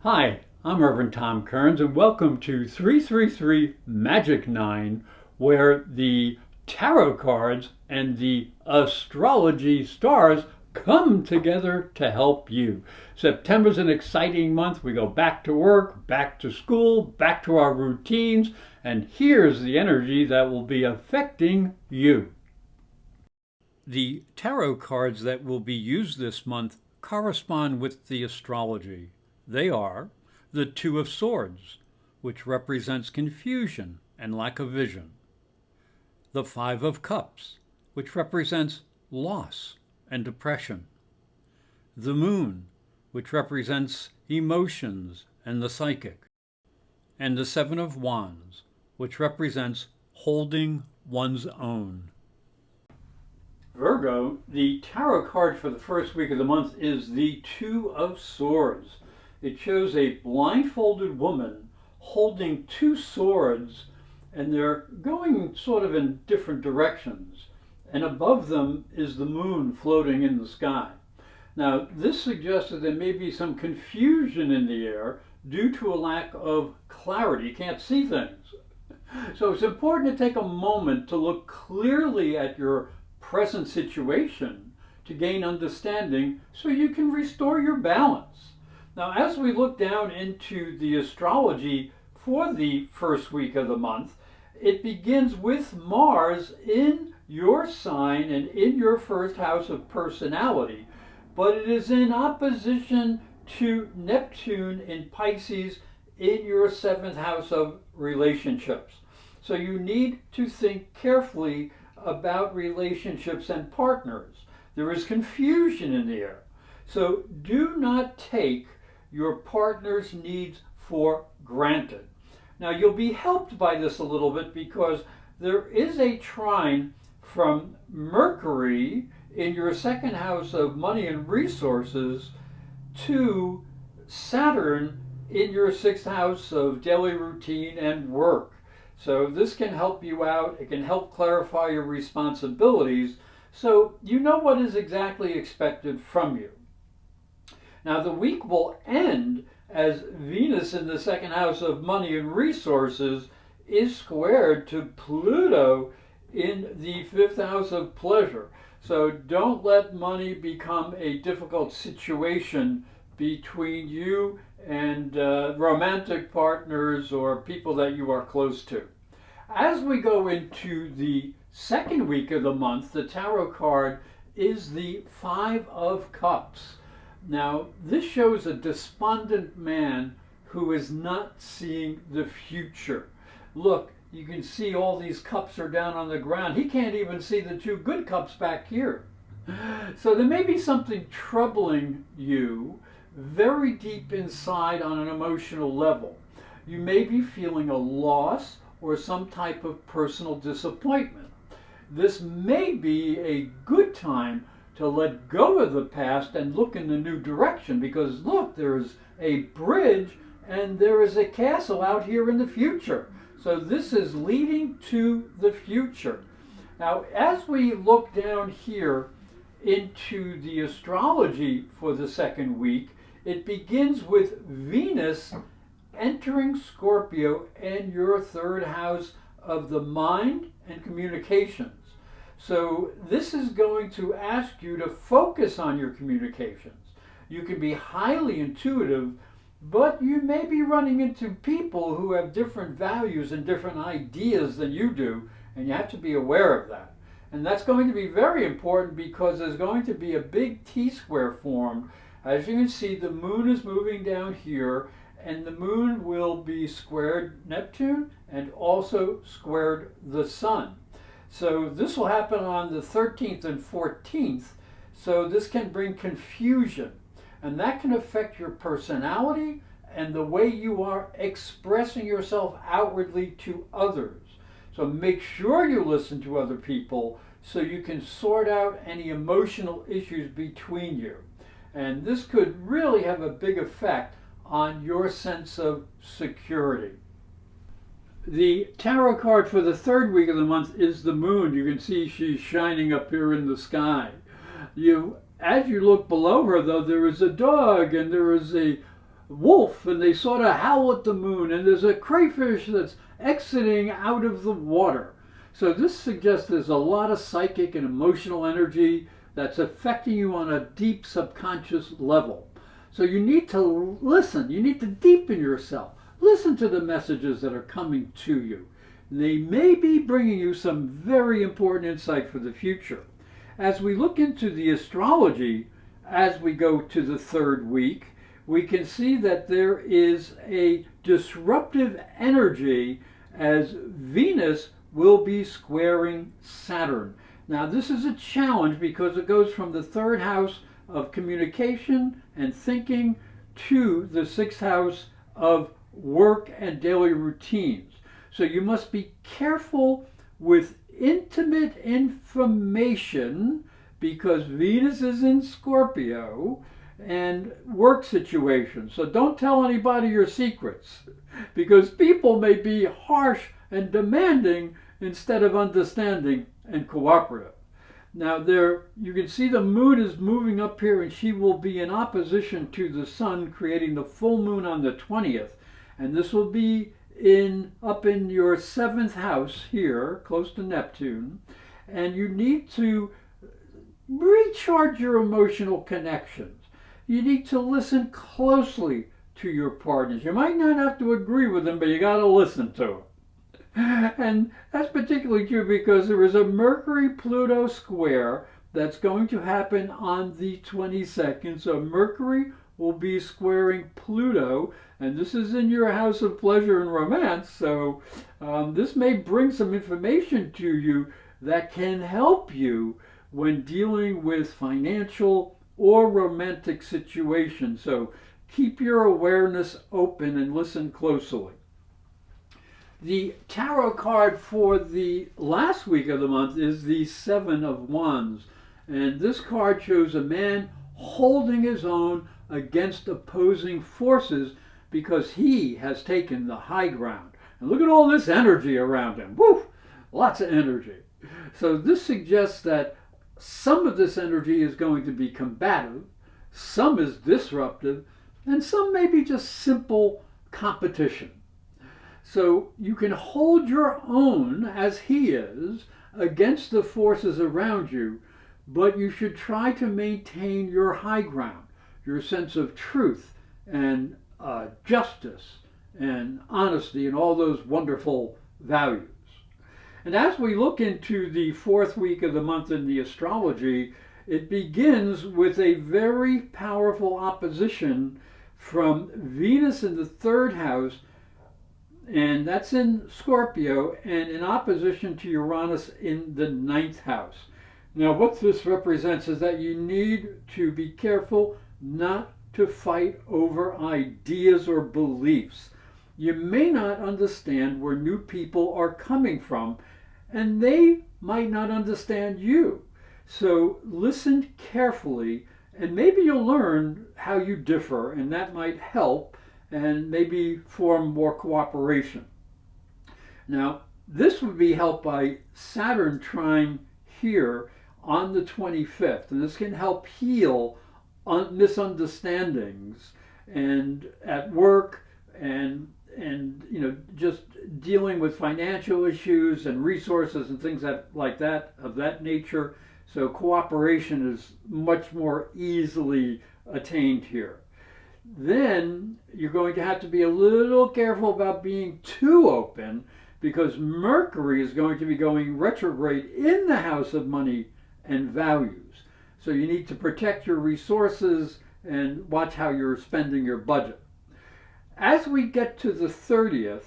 Hi, I'm Reverend Tom Kearns, and welcome to 333 Magic 9, where the tarot cards and the astrology stars come together to help you. September's an exciting month. We go back to work, back to school, back to our routines, and here's the energy that will be affecting you. The tarot cards that will be used this month correspond with the astrology. They are the Two of Swords, which represents confusion and lack of vision. The Five of Cups, which represents loss and depression. The Moon, which represents emotions and the psychic. And the Seven of Wands, which represents holding one's own. Virgo, the tarot card for the first week of the month is the Two of Swords. It shows a blindfolded woman holding two swords, and they're going sort of in different directions. And above them is the moon floating in the sky. Now, this suggests that there may be some confusion in the air due to a lack of clarity. You can't see things. So it's important to take a moment to look clearly at your present situation to gain understanding so you can restore your balance. Now, as we look down into the astrology for the first week of the month, it begins with Mars in your sign and in your first house of personality, but it is in opposition to Neptune in Pisces in your seventh house of relationships. So you need to think carefully about relationships and partners. There is confusion in the air. So do not take your partner's needs for granted. Now, you'll be helped by this a little bit because there is a trine from Mercury in your second house of money and resources to Saturn in your sixth house of daily routine and work. So this can help you out. It can help clarify your responsibilities so you know what is exactly expected from you. Now, the week will end as Venus in the second house of money and resources is squared to Pluto in the fifth house of pleasure. So don't let money become a difficult situation between you and romantic partners or people that you are close to. As we go into the second week of the month, the tarot card is the Five of Cups. Now, this shows a despondent man who is not seeing the future. Look, you can see all these cups are down on the ground. He can't even see the two good cups back here. So there may be something troubling you very deep inside on an emotional level. You may be feeling a loss or some type of personal disappointment. This may be a good time to let go of the past and look in a new direction because look, there's a bridge and there is a castle out here in the future. So this is leading to the future. Now, as we look down here into the astrology for the second week, it begins with Venus entering Scorpio in your third house of the mind and communications. So this is going to ask you to focus on your communications. You can be highly intuitive, but you may be running into people who have different values and different ideas than you do, and you have to be aware of that. And that's going to be very important because there's going to be a big T-square formed. As you can see, the moon is moving down here, and the moon will be squared Neptune and also squared the sun. So this will happen on the 13th and 14th, so this can bring confusion, and that can affect your personality and the way you are expressing yourself outwardly to others. So make sure you listen to other people so you can sort out any emotional issues between you. And this could really have a big effect on your sense of security. The tarot card for the third week of the month is the moon. You can see she's shining up here in the sky. As you look below her, though, there is a dog and there is a wolf and they sort of howl at the moon, and there's a crayfish that's exiting out of the water. So this suggests there's a lot of psychic and emotional energy that's affecting you on a deep subconscious level. So you need to listen. You need to deepen yourself. Listen to the messages that are coming to you. They may be bringing you some very important insight for the future. As we look into the astrology, as we go to the third week, we can see that there is a disruptive energy as Venus will be squaring Saturn. Now, this is a challenge because it goes from the third house of communication and thinking to the sixth house of work and daily routines. So you must be careful with intimate information because Venus is in Scorpio and work situations. So don't tell anybody your secrets because people may be harsh and demanding instead of understanding and cooperative. Now there, you can see the moon is moving up here and she will be in opposition to the sun, creating the full moon on the 20th. And this will be up in your 7th house here, close to Neptune. And you need to recharge your emotional connections. You need to listen closely to your partners. You might not have to agree with them, but you got to listen to them. And that's particularly true because there is a Mercury-Pluto Square that's going to happen on the 22nd. So Mercury will be squaring Pluto, and this is in your house of pleasure and romance. So this may bring some information to you that can help you when dealing with financial or romantic situations. So keep your awareness open and listen closely. The tarot card for the last week of the month is the Seven of Wands. And this card shows a man holding his own against opposing forces because he has taken the high ground. And look at all this energy around him. Woo! Lots of energy. So this suggests that some of this energy is going to be combative, some is disruptive, and some may be just simple competition. So you can hold your own, as he is, against the forces around you, but you should try to maintain your high ground, your sense of truth and justice and honesty and all those wonderful values. And as we look into the fourth week of the month in the astrology, it begins with a very powerful opposition from Venus in the third house, and that's in Scorpio, and in opposition to Uranus in the 9th house. Now what this represents is that you need to be careful not to fight over ideas or beliefs. You may not understand where new people are coming from, and they might not understand you. So listen carefully, and maybe you'll learn how you differ, and that might help and maybe form more cooperation. Now, this would be helped by Saturn trine here on the 25th, and this can help heal misunderstandings and at work and just dealing with financial issues and resources and things like that of that nature. So cooperation is much more easily attained here. Then you're going to have to be a little careful about being too open because Mercury is going to be going retrograde in the house of money and values. So you need to protect your resources and watch how you're spending your budget. As we get to the 30th,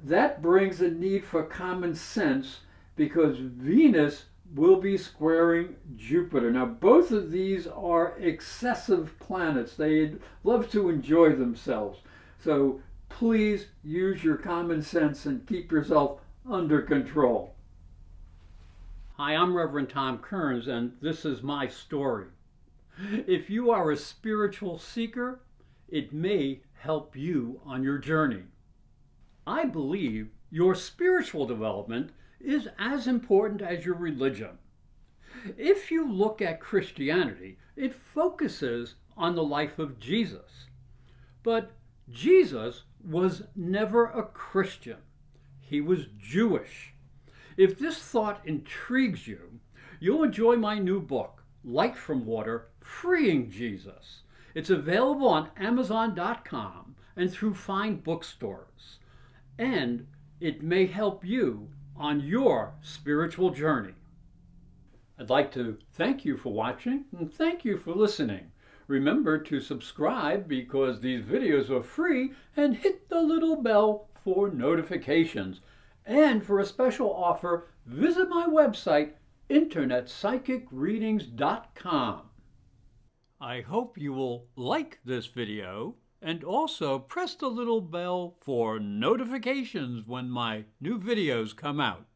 that brings a need for common sense because Venus will be squaring Jupiter. Now, both of these are excessive planets. They love to enjoy themselves. So please use your common sense and keep yourself under control. Hi, I'm Reverend Tom Kearns, and this is my story. If you are a spiritual seeker, it may help you on your journey. I believe your spiritual development is as important as your religion. If you look at Christianity, it focuses on the life of Jesus. But Jesus was never a Christian. He was Jewish. If this thought intrigues you, you'll enjoy my new book, Light from Water, Freeing Jesus. It's available on Amazon.com and through fine bookstores. And it may help you on your spiritual journey. I'd like to thank you for watching and thank you for listening. Remember to subscribe because these videos are free, and hit the little bell for notifications. And for a special offer, visit my website, internetpsychicreadings.com. I hope you will like this video and also press the little bell for notifications when my new videos come out.